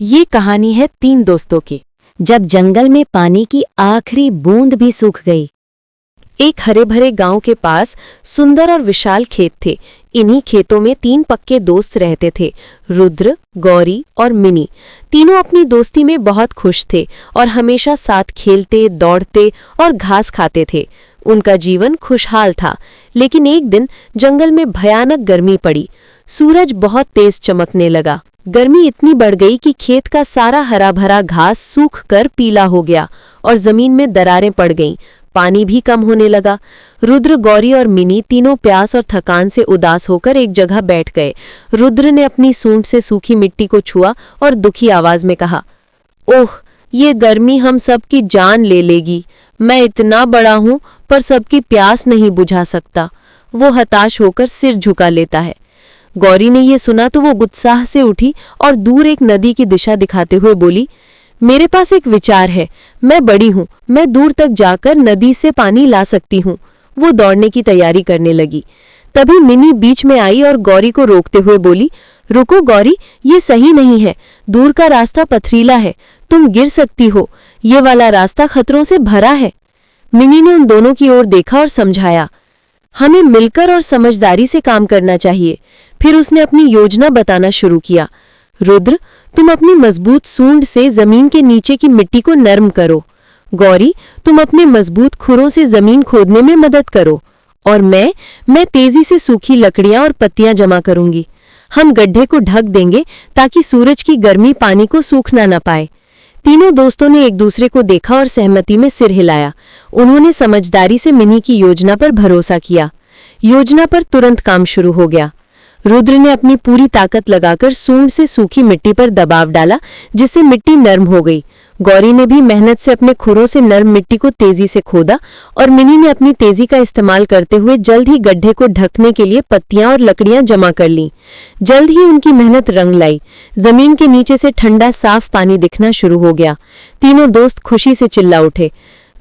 ये कहानी है 3 दोस्तों की। जब जंगल में पानी की आखिरी बूंद भी सूख गई। एक हरे भरे गांव के पास सुंदर और विशाल खेत थे। इन्हीं खेतों में 3 पक्के दोस्त रहते थे, रुद्र, गौरी और मिनी। तीनों अपनी दोस्ती में बहुत खुश थे और हमेशा साथ खेलते, दौड़ते और घास खाते थे। उनका जीवन खुशहाल था। लेकिन एक दिन जंगल में भयानक गर्मी पड़ी। सूरज बहुत तेज चमकने लगा। गर्मी इतनी बढ़ गई कि खेत का सारा हरा भरा घास सूख कर पीला हो गया और जमीन में दरारें पड़ गईं। पानी भी कम होने लगा। रुद्र, गौरी और मिनी तीनों प्यास और थकान से उदास होकर एक जगह बैठ गए। रुद्र ने अपनी सूंड से सूखी मिट्टी को छुआ और दुखी आवाज में कहा, ओह, ये गर्मी हम सबकी जान ले लेगी। मैं इतना बड़ा हूं पर सबकी प्यास नहीं बुझा सकता। वो हताश होकर सिर झुका लेता है। गौरी ने यह सुना तो वो उत्साह से उठी और दूर एक नदी की दिशा दिखाते हुए बोली, मेरे पास एक विचार है। मैं बड़ी हूं, मैं दूर तक जाकर नदी से पानी ला सकती हूं। वो दौड़ने की तैयारी करने लगी। तभी मिनी बीच में आई और गौरी को रोकते हुए बोली, रुको गौरी, ये सही नहीं है। दूर का रास्ता पथरीला है, तुम गिर सकती हो। ये वाला रास्ता खतरों से भरा है। मिनी ने उन दोनों की ओर देखा और समझाया, हमें मिलकर और समझदारी से काम करना चाहिए। फिर उसने अपनी योजना बताना शुरू किया। रुद्र, तुम अपनी मजबूत सूंड से जमीन के नीचे की मिट्टी को नरम करो। गौरी, तुम अपने मजबूत खुरों से जमीन खोदने में मदद करो। और मैं तेजी से सूखी लकड़ियां और पत्तियां जमा करूंगी। हम गड्ढे को ढक देंगे ताकि सूरज की गर्मी पानी को सूखना न पाए। तीनों दोस्तों ने एक दूसरे को देखा और सहमति में सिर हिलाया। उन्होंने समझदारी से मिनी की योजना पर भरोसा किया। योजना पर तुरंत काम शुरू हो गया। रुद्र ने अपनी पूरी ताकत लगाकर सूंड से सूखी मिट्टी पर दबाव डाला, जिससे मिट्टी नरम हो गई। गौरी ने भी मेहनत से अपने खुरों से नरम मिट्टी को तेजी से खोदा और मिनी ने अपनी तेजी का इस्तेमाल करते हुए जल्द ही गड्ढे को ढकने के लिए पत्तियां और लकड़ियां जमा कर लीं। जल्द ही उनकी मेहनत रंग लाई। जमीन के नीचे से ठंडा साफ पानी दिखना शुरू हो गया। तीनों दोस्त खुशी से चिल्ला उठे।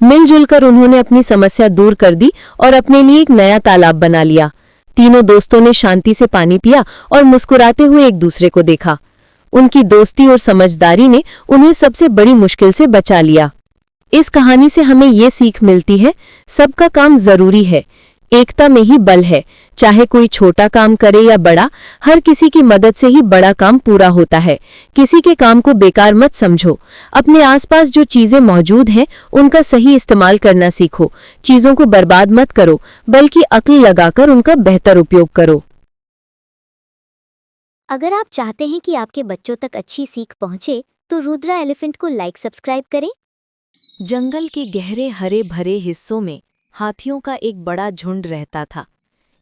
मिलजुल कर उन्होंने अपनी समस्या दूर कर दी और अपने लिए एक नया तालाब बना लिया। तीनों दोस्तों ने शांति से पानी पिया और मुस्कुराते हुए एक दूसरे को देखा। उनकी दोस्ती और समझदारी ने उन्हें सबसे बड़ी मुश्किल से बचा लिया। इस कहानी से हमें ये सीख मिलती है, सबका काम जरूरी है, एकता में ही बल है। चाहे कोई छोटा काम करे या बड़ा, हर किसी की मदद से ही बड़ा काम पूरा होता है। किसी के काम को बेकार मत समझो। अपने आसपास जो चीजें मौजूद हैं, उनका सही इस्तेमाल करना सीखो। चीजों को बर्बाद मत करो, बल्कि अक्ल लगाकर उनका बेहतर उपयोग करो। अगर आप चाहते हैं कि आपके बच्चों तक अच्छी सीख पहुंचे, तो रुद्रा एलिफेंट को लाइक सब्सक्राइब करें। जंगल के गहरे हरे भरे हिस्सों में हाथियों का एक बड़ा झुंड रहता था।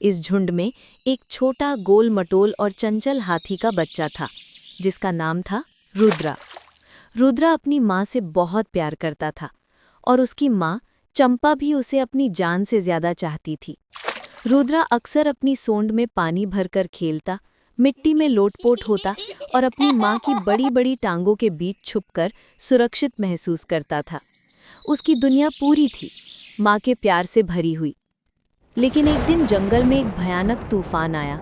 इस झुंड में एक छोटा गोल मटोल और चंचल हाथी का बच्चा था, जिसका नाम था रुद्रा। रुद्रा अपनी माँ से बहुत प्यार करता था और उसकी माँ चंपा भी उसे अपनी जान से ज्यादा चाहती थी। रुद्रा अक्सर अपनी सोंड में पानी भरकर खेलता, मिट्टी में लोटपोट होता और अपनी माँ की बड़ी बड़ी टांगों के बीच छुपकर सुरक्षित महसूस करता था। उसकी दुनिया पूरी थी, माँ के प्यार से भरी हुई। लेकिन एक दिन जंगल में एक भयानक तूफान आया।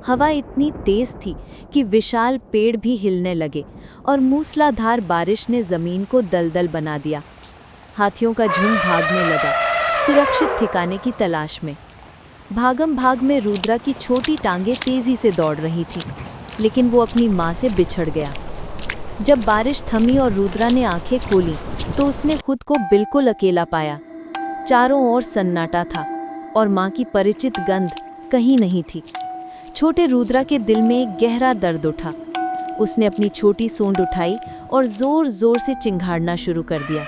हवा इतनी तेज थी कि विशाल पेड़ भी हिलने लगे और मूसलाधार बारिश ने जमीन को दलदल बना दिया। हाथियों का झुंड भागने लगा, सुरक्षित ठिकाने की तलाश में। भागम भाग में रुद्रा की छोटी टांगें तेजी से दौड़ रही थी, लेकिन वो अपनी माँ से बिछड़ गया। जब बारिश थमी और रुद्रा ने आंखें खोली, तो उसने खुद को बिल्कुल अकेला पाया। चारों ओर सन्नाटा था और माँ की परिचित गंध कहीं नहीं थी। छोटे रुद्रा के दिल में एक गहरा दर्द उठा। उसने अपनी छोटी सूंड उठाई और जोर जोर से चिंघाड़ना शुरू कर दिया।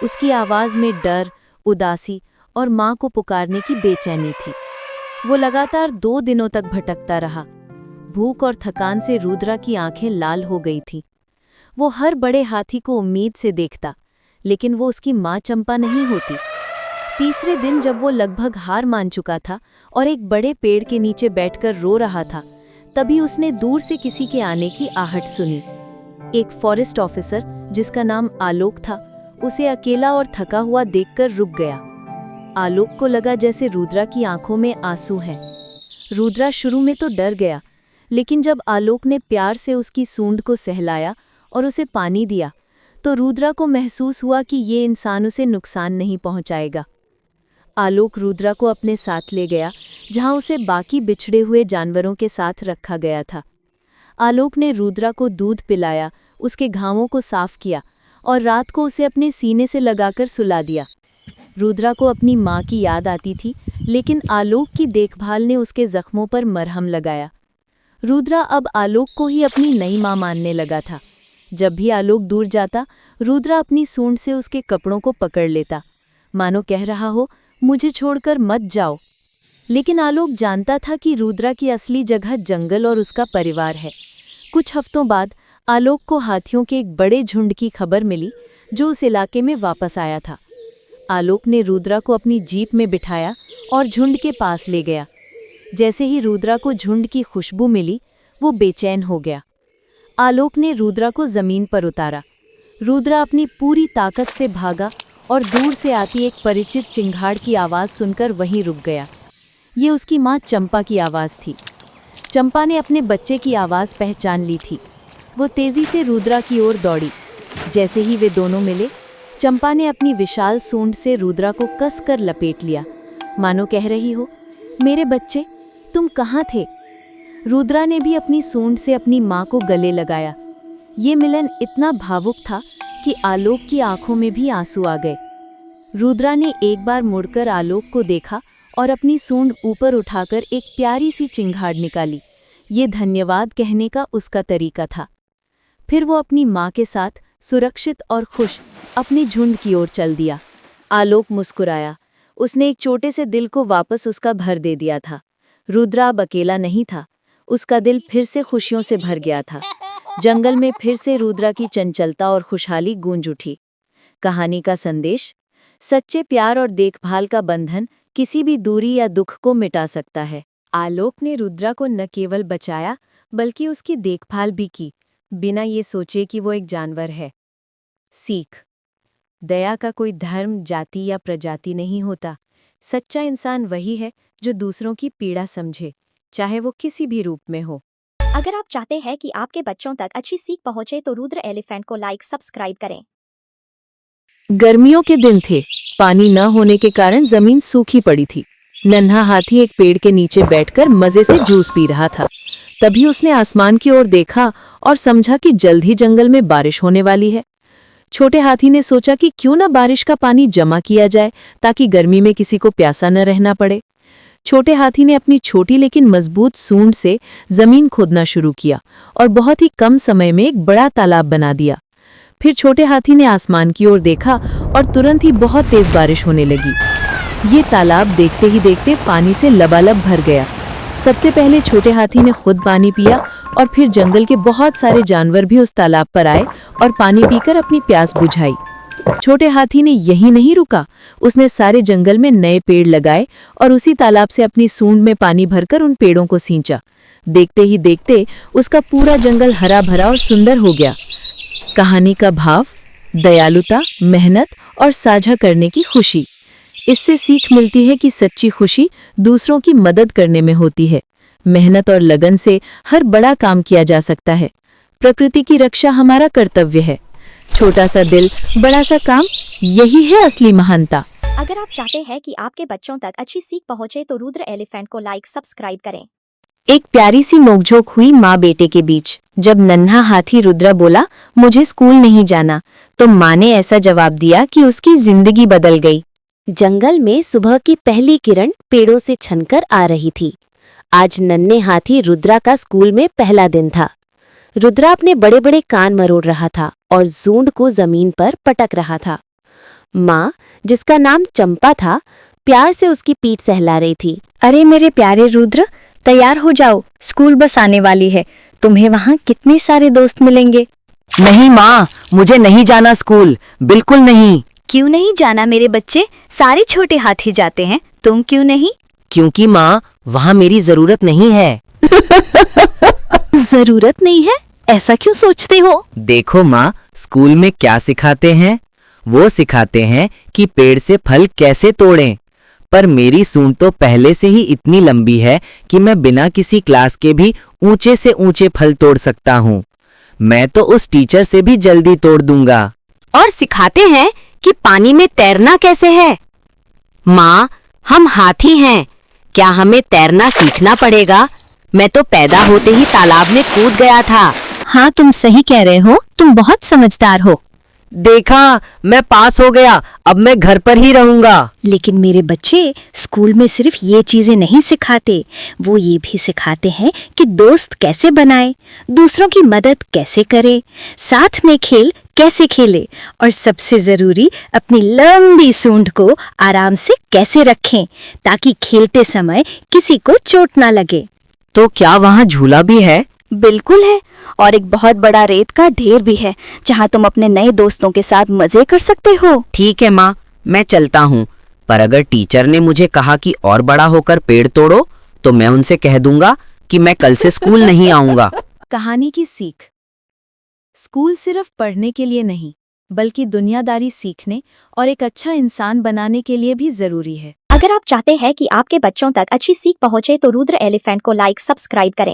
उसकी आवाज़ में डर, उदासी और माँ को पुकारने की बेचैनी थी। वो लगातार 2 दिनों तक भटकता रहा। भूख और थकान से रुद्रा की आंखें लाल हो गई थी। वो हर बड़े हाथी को उम्मीद से देखता, लेकिन वो उसकी माँ चंपा नहीं होती। तीसरे दिन जब वो लगभग हार मान चुका था और एक बड़े पेड़ के नीचे बैठकर रो रहा था, तभी उसने दूर से किसी के आने की आहट सुनी। एक फॉरेस्ट ऑफिसर, जिसका नाम आलोक था, उसे अकेला और थका हुआ देखकर रुक गया। आलोक को लगा जैसे रुद्रा की आंखों में आंसू हैं। रुद्रा शुरू में तो डर गया, लेकिन जब आलोक ने प्यार से उसकी सूंड को सहलाया और उसे पानी दिया तो रुद्रा को महसूस हुआ कि ये इंसान उसे नुकसान नहीं पहुंचाएगा। आलोक रुद्रा को अपने साथ ले गया जहां उसे बाकी बिछड़े हुए जानवरों के साथ रखा गया था। आलोक ने रुद्रा को दूध पिलाया, उसके घावों को साफ किया और रात को उसे अपने सीने से लगाकर सुला दिया। रुद्रा को अपनी माँ की याद आती थी, लेकिन आलोक की देखभाल ने उसके जख्मों पर मरहम लगाया। रुद्रा अब आलोक को ही अपनी नई माँ मानने लगा था। जब भी आलोक दूर जाता, रुद्रा अपनी सूंड से उसके कपड़ों को पकड़ लेता, मानो कह रहा हो, मुझे छोड़कर मत जाओ। लेकिन आलोक जानता था कि रुद्रा की असली जगह जंगल और उसका परिवार है। कुछ हफ्तों बाद आलोक को हाथियों के एक बड़े झुंड की खबर मिली जो उस इलाके में वापस आया था। आलोक ने रुद्रा को अपनी जीप में बिठाया और झुंड के पास ले गया। जैसे ही रुद्रा को झुंड की खुशबू मिली, वो बेचैन हो गया। आलोक ने रुद्रा को जमीन पर उतारा। रुद्रा अपनी पूरी ताकत से भागा और दूर से आती एक परिचित चिंगाड़ की आवाज़ सुनकर वहीं रुक गया। ये उसकी माँ चंपा की आवाज़ थी। चंपा ने अपने बच्चे की आवाज़ पहचान ली थी। वो तेज़ी से रुद्रा की ओर दौड़ी। जैसे ही वे दोनों मिले, चंपा ने अपनी विशाल सूंड से रुद्रा को कसकर लपेट लिया, मानो कह रही हो, मेरे बच्चे, तुम कहाँ थे? रुद्रा ने भी अपनी सूंड से अपनी माँ को गले लगाया। ये मिलन इतना भावुक था कि आलोक की आंखों में भी आंसू आ गए। रुद्रा ने एक बार मुड़कर आलोक को देखा और अपनी सूंड ऊपर उठाकर एक प्यारी सी चिंगाड़ निकाली। ये धन्यवाद कहने का उसका तरीका था। फिर वो अपनी माँ के साथ सुरक्षित और खुश अपने झुंड की ओर चल दिया। आलोक मुस्कुराया। उसने एक छोटे से दिल को वापस उसका भर दे दिया था। रुद्रा अब अकेला नहीं था। उसका दिल फिर से खुशियों से भर गया था। जंगल में फिर से रुद्रा की चंचलता और खुशहाली गूंज उठी। कहानी का संदेश: सच्चे प्यार और देखभाल का बंधन किसी भी दूरी या दुख को मिटा सकता है। आलोक ने रुद्रा को न केवल बचाया, बल्कि उसकी देखभाल भी की, बिना ये सोचे कि वो एक जानवर है। सीख: दया का कोई धर्म, जाति या प्रजाति नहीं होता। सच्चा इंसान वही है जो दूसरों की पीड़ा समझे, चाहे वो किसी भी रूप में हो। अगर आप चाहते हैं कि आपके बच्चों तक अच्छी सीख पहुंचे तो रुद्र एलिफेंट को लाइक सब्सक्राइब करें। गर्मियों के दिन थे। पानी न होने के कारण जमीन सूखी पड़ी थी। नन्हा हाथी एक पेड़ के नीचे बैठकर मजे से जूस पी रहा था। तभी उसने आसमान की ओर देखा और समझा कि जल्द ही जंगल में बारिश होने वाली है। छोटे हाथी ने सोचा कि क्यों न बारिश का पानी जमा किया जाए ताकि गर्मी में किसी को प्यासा न रहना पड़े। छोटे हाथी ने अपनी छोटी लेकिन मजबूत सूंड से जमीन खोदना शुरू किया और बहुत ही कम समय में एक बड़ा तालाब बना दिया। फिर छोटे हाथी ने आसमान की ओर देखा और तुरंत ही बहुत तेज बारिश होने लगी। ये तालाब देखते ही देखते पानी से लबालब भर गया। सबसे पहले छोटे हाथी ने खुद पानी पिया और फिर जंगल के बहुत सारे जानवर भी उस तालाब पर आए और पानी पीकर अपनी प्यास बुझाई। छोटे हाथी ने यहीं नहीं रुका। उसने सारे जंगल में नए पेड़ लगाए और उसी तालाब से अपनी सूंड में पानी भरकर उन पेड़ों को सींचा। देखते ही देखते उसका पूरा जंगल हरा भरा और सुंदर हो गया। कहानी का भाव: दयालुता, मेहनत और साझा करने की खुशी। इससे सीख मिलती है कि सच्ची खुशी दूसरों की मदद करने में होती है। मेहनत और लगन से हर बड़ा काम किया जा सकता है। प्रकृति की रक्षा हमारा कर्तव्य है। छोटा सा दिल, बड़ा सा काम, यही है असली महानता। अगर आप चाहते हैं कि आपके बच्चों तक अच्छी सीख पहुंचे तो रुद्र एलिफेंट को लाइक सब्सक्राइब करें। एक प्यारी सी नोकझोंक हुई माँ बेटे के बीच। जब नन्हा हाथी रुद्र बोला, मुझे स्कूल नहीं जाना, तो माँ ने ऐसा जवाब दिया कि उसकी जिंदगी बदल गई। जंगल में सुबह की पहली किरण पेड़ों से छनकर आ रही थी। आज नन्हे हाथी रुद्रा का स्कूल में पहला दिन था। रुद्रा अपने बड़े बड़े कान मरोड़ रहा था और जूंड को जमीन पर पटक रहा था। माँ, जिसका नाम चंपा था, प्यार से उसकी पीठ सहला रही थी। अरे मेरे प्यारे रुद्र, तैयार हो जाओ, स्कूल बस आने वाली है। तुम्हें वहाँ कितने सारे दोस्त मिलेंगे। नहीं माँ, मुझे नहीं जाना स्कूल, बिल्कुल नहीं। क्यों नहीं जाना मेरे बच्चे? सारे छोटे हाथी जाते हैं, तुम क्यों नहीं? क्योंकि माँ, वहाँ मेरी जरूरत नहीं है। जरूरत नहीं है? ऐसा क्यों सोचते हो? देखो माँ, स्कूल में क्या सिखाते हैं? वो सिखाते हैं कि पेड़ से फल कैसे तोड़ें। पर मेरी सूंड तो पहले से ही इतनी लंबी है कि मैं बिना किसी क्लास के भी ऊंचे से ऊंचे फल तोड़ सकता हूँ। मैं तो उस टीचर से भी जल्दी तोड़ दूंगा। और सिखाते हैं कि पानी में तैरना कैसे है। माँ, हम हाथी हैं, क्या हमें तैरना सीखना पड़ेगा? मैं तो पैदा होते ही तालाब में कूद गया था। हाँ, तुम सही कह रहे हो, तुम बहुत समझदार हो। देखा, मैं पास हो गया, अब मैं घर पर ही रहूंगा। लेकिन मेरे बच्चे स्कूल में सिर्फ ये चीजें नहीं सिखाते, वो ये भी सिखाते हैं कि दोस्त कैसे बनाए, दूसरों की मदद कैसे करे, साथ में खेल कैसे खेले और सबसे जरूरी अपनी लंबी सूंड को आराम से कैसे रखें ताकि खेलते समय किसी को चोट ना लगे। तो क्या वहाँ झूला भी है? बिल्कुल है, और एक बहुत बड़ा रेत का ढेर भी है जहाँ तुम अपने नए दोस्तों के साथ मजे कर सकते हो। ठीक है माँ, मैं चलता हूँ, पर अगर टीचर ने मुझे कहा कि और बड़ा होकर पेड़ तोड़ो तो मैं उनसे कह दूंगा कि मैं कल से स्कूल नहीं आऊंगा। कहानी की सीख। स्कूल सिर्फ पढ़ने के लिए नहीं, बल्कि दुनियादारी सीखने और एक अच्छा इंसान बनाने के लिए भी जरूरी है। अगर आप चाहते हैं कि आपके बच्चों तक अच्छी सीख पहुंचे तो रुद्र एलिफेंट को लाइक सब्सक्राइब करें।